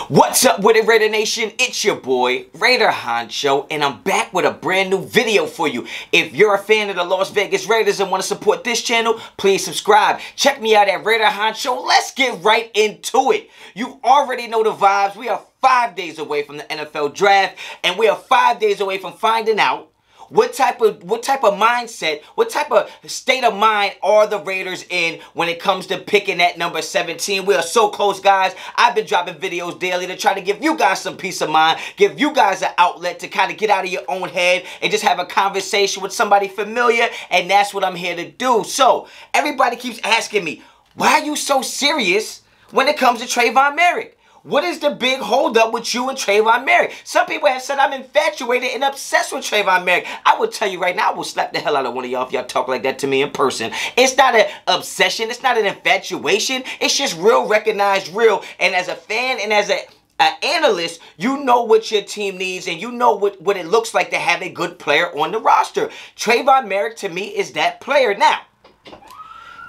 What's up with it, Raider Nation? It's your boy, Raider Honcho, and I'm back with a brand new video for you. If you're a fan of the Las Vegas Raiders and want to support this channel, please subscribe. Check me out at Raider Honcho. Let's get right into it. You already know the vibes. We are 5 days away from the NFL draft, and we are 5 days away from finding out what type of mindset, what type of state of mind are the Raiders in when it comes to picking that number 17? We are so close, guys. I've been dropping videos daily to try to give you guys some peace of mind, give you guys an outlet to kind of get out of your own head and just have a conversation with somebody familiar, and that's what I'm here to do. So, everybody keeps asking me, why are you so serious when it comes to Trevon Moehrig? What is the big holdup with you and Trevon Moehrig? Some people have said I'm infatuated and obsessed with Trevon Moehrig. I will tell you right now, I will slap the hell out of one of y'all if y'all talk like that to me in person. It's not an obsession. It's not an infatuation. It's just real, recognized real. And as a fan and as an analyst, you know what your team needs and you know what it looks like to have a good player on the roster. Trevon Moehrig, to me, is that player. Now,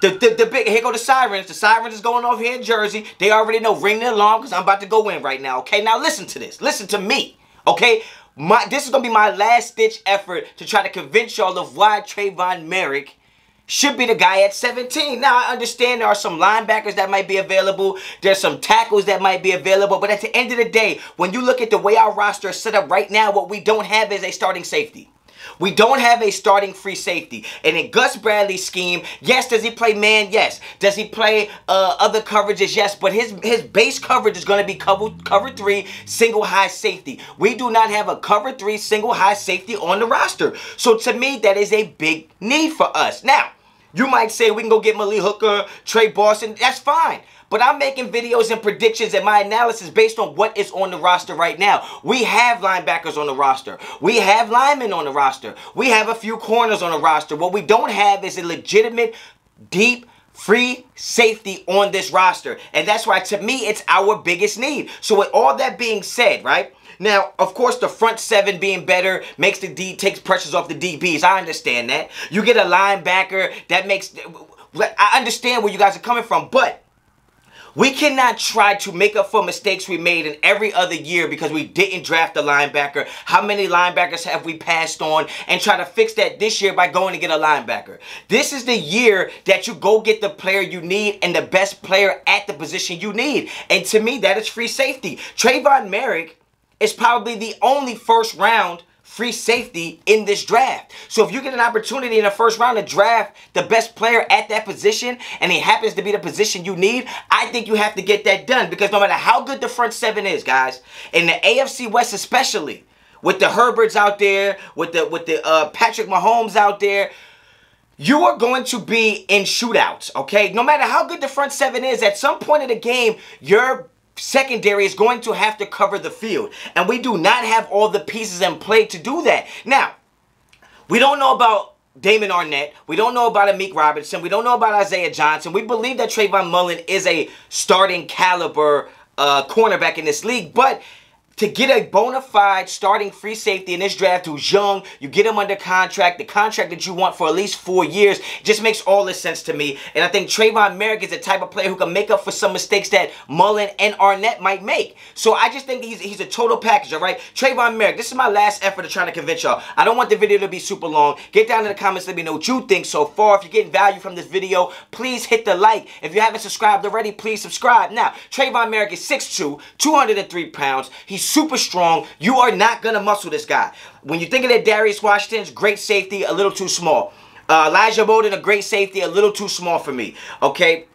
the big, here go the sirens. The sirens is going off here in Jersey. They already know, ring the alarm because I'm about to go in right now, okay? Now listen to this. Listen to me, okay? This is going to be my last-ditch effort to try to convince y'all of why Trevon Moehrig should be the guy at 17. Now, I understand there are some linebackers that might be available. There's some tackles that might be available. But at the end of the day, when you look at the way our roster is set up right now, what we don't have is a starting safety. We don't have a starting free safety. And in Gus Bradley's scheme, yes, does he play man? Yes. Does he play other coverages? Yes. But his base coverage is going to be cover 3 single high safety. We do not have a cover 3 single high safety on the roster. So to me, that is a big need for us. Now, you might say we can go get Malik Hooker, Trey Boston. That's fine. But I'm making videos and predictions and my analysis based on what is on the roster right now. We have linebackers on the roster. We have linemen on the roster. We have a few corners on the roster. What we don't have is a legitimate, deep, free safety on this roster. And that's why, to me, it's our biggest need. So with all that being said, right? Now, of course, the front 7 being better makes takes pressures off the DBs. I understand that. You get a linebacker that makes... I understand where you guys are coming from, but we cannot try to make up for mistakes we made in every other year because we didn't draft a linebacker. How many linebackers have we passed on, and try to fix that this year by going to get a linebacker? This is the year that you go get the player you need and the best player at the position you need. And to me, that is free safety. Trevon Moehrig is probably the only first-round free safety in this draft. So if you get an opportunity in the first round to draft the best player at that position, and it happens to be the position you need, I think you have to get that done. Because no matter how good the front 7 is, guys, in the AFC West especially, with the Herberts out there, with the Patrick Mahomes out there, you are going to be in shootouts, okay? No matter how good the front 7 is, at some point in the game, your secondary is going to have to cover the field. And we do not have all the pieces in play to do that. Now, we don't know about Damon Arnett. We don't know about Amik Robinson. We don't know about Isaiah Johnson. We believe that Trayvon Mullen is a starting caliber cornerback in this league. But to get a bona fide starting free safety in this draft who's young, you get him under contract, the contract that you want for at least 4 years, just makes all this sense to me. And I think Trevon Moehrig is the type of player who can make up for some mistakes that Mullen and Arnett might make. So I just think he's a total package, all right? Trevon Moehrig, this is my last effort of trying to convince y'all. I don't want the video to be super long. Get down in the comments, let me know what you think so far. If you're getting value from this video, please hit the like. If you haven't subscribed already, please subscribe. Now, Trevon Moehrig is 6'2", 203 pounds. He's super strong. You are not going to muscle this guy. When you think of that Darius Washington's great safety, a little too small. Elijah Bowden, a great safety, a little too small for me. Okay?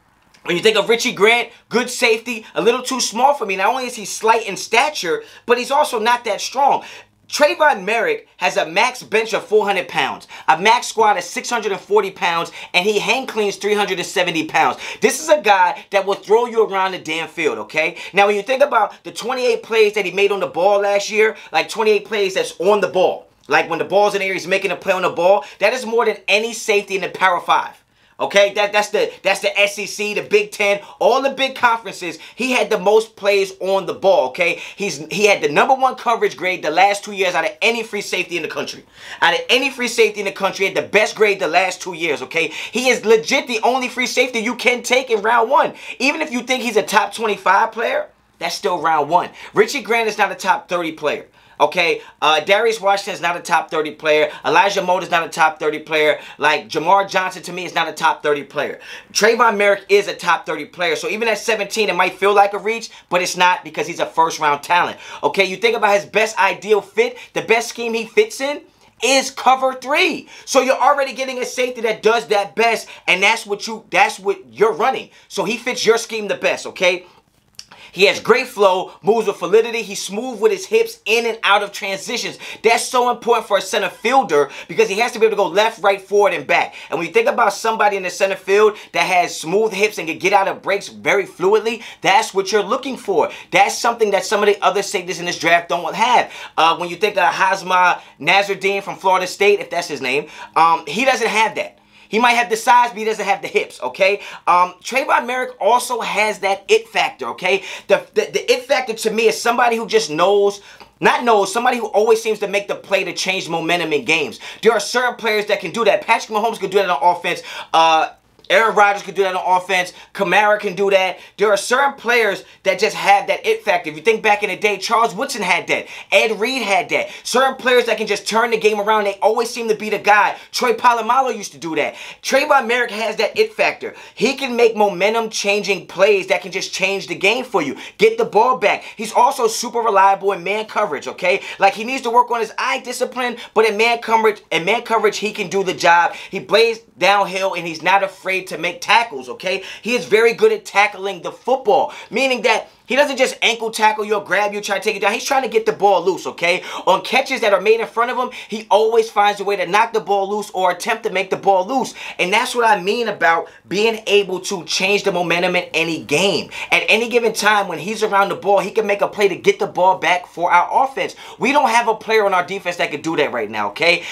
When you think of Richie Grant, good safety, a little too small for me. Not only is he slight in stature, but he's also not that strong. Trevon Moehrig has a max bench of 400 pounds, a max squat of 640 pounds, and he hang cleans 370 pounds. This is a guy that will throw you around the damn field, okay? Now, when you think about the 28 plays that he made on the ball last year, like 28 plays that's on the ball, like when the ball's in the air, he's making a play on the ball, that is more than any safety in the Power 5. Okay, that's the SEC, the Big Ten, all the big conferences. He had the most plays on the ball. Okay, he had the #1 coverage grade the last 2 years out of any free safety in the country. Out of any free safety in the country, he had the best grade the last 2 years. Okay, he is legit the only free safety you can take in round 1. Even if you think he's a top 25 player, That's still round 1. Richie Grant is not a top 30 player. Okay, Darius Washington is not a top 30 player. Elijah Moore is not a top 30 player. Like, Jamar Johnson, to me, is not a top 30 player. Trevon Moehrig is a top 30 player. So even at 17, it might feel like a reach, but it's not, because he's a first-round talent. Okay, you think about his best ideal fit, the best scheme he fits in is cover 3. So you're already getting a safety that does that best, and that's what you're running. So he fits your scheme the best, okay? He has great flow, moves with validity. He's smooth with his hips in and out of transitions. That's so important for a center fielder, because he has to be able to go left, right, forward, and back. And when you think about somebody in the center field that has smooth hips and can get out of breaks very fluidly, that's what you're looking for. That's something that some of the other safeties in this draft don't have. When you think of Hazma Nazardine from Florida State, if that's his name, he doesn't have that. He might have the size, but he doesn't have the hips, okay? Trevon Moehrig also has that it factor, okay? The it factor to me is somebody who just somebody who always seems to make the play to change momentum in games. There are certain players that can do that. Patrick Mahomes can do that on offense. Aaron Rodgers can do that on offense. Kamara can do that. There are certain players that just have that it factor. If you think back in the day, Charles Woodson had that. Ed Reed had that. Certain players that can just turn the game around. They always seem to be the guy. Troy Polamalu used to do that. Trevon Moehrig has that it factor. He can make momentum-changing plays that can just change the game for you. Get the ball back. He's also super reliable in man coverage, okay? Like, he needs to work on his eye discipline, but in man coverage, he can do the job. He plays downhill, and he's not afraid to make tackles, okay? He is very good at tackling the football, meaning that he doesn't just ankle tackle you or grab you, try to take it down. He's trying to get the ball loose, okay? On catches that are made in front of him, he always finds a way to knock the ball loose or attempt to make the ball loose. And that's what I mean about being able to change the momentum in any game. At any given time, when he's around the ball, he can make a play to get the ball back for our offense. We don't have a player on our defense that can do that right now, okay?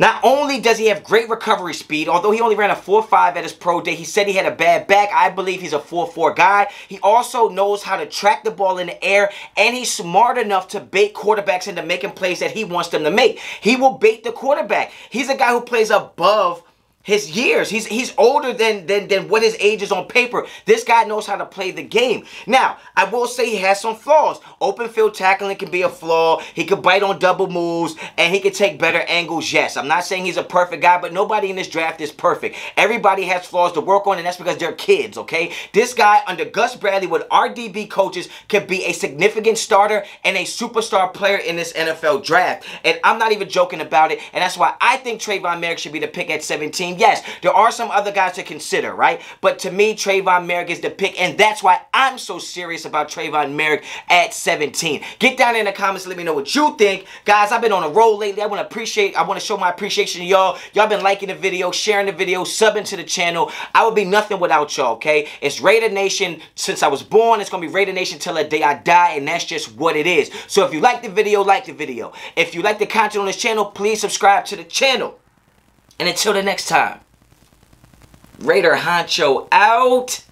Not only does he have great recovery speed, although he only ran a 4.5 at his pro day, he said he had a bad back. I believe he's a 4.4 guy. He also knows how to track the ball in the air, and he's smart enough to bait quarterbacks into making plays that he wants them to make. He will bait the quarterback. He's a guy who plays above his years. He's older than what his age is on paper. This guy knows how to play the game. Now, I will say he has some flaws. Open field tackling can be a flaw. He can bite on double moves, and he can take better angles. Yes, I'm not saying he's a perfect guy, but nobody in this draft is perfect. Everybody has flaws to work on, and that's because they're kids, okay? This guy, under Gus Bradley, with RDB coaches, could be a significant starter and a superstar player in this NFL draft. And I'm not even joking about it, and that's why I think Trevon Moehrig should be the pick at 17. Yes, there are some other guys to consider, right? But to me, Trevon Moehrig is the pick, and that's why I'm so serious about Trevon Moehrig at 17. Get down in the comments and let me know what you think. Guys, I've been on a roll lately. I want to show my appreciation to y'all. Y'all been liking the video, sharing the video, subbing to the channel. I would be nothing without y'all, okay? It's Raider Nation since I was born. It's going to be Raider Nation till the day I die, and that's just what it is. So if you like the video, like the video. If you like the content on this channel, please subscribe to the channel. And until the next time, Raider Honcho out.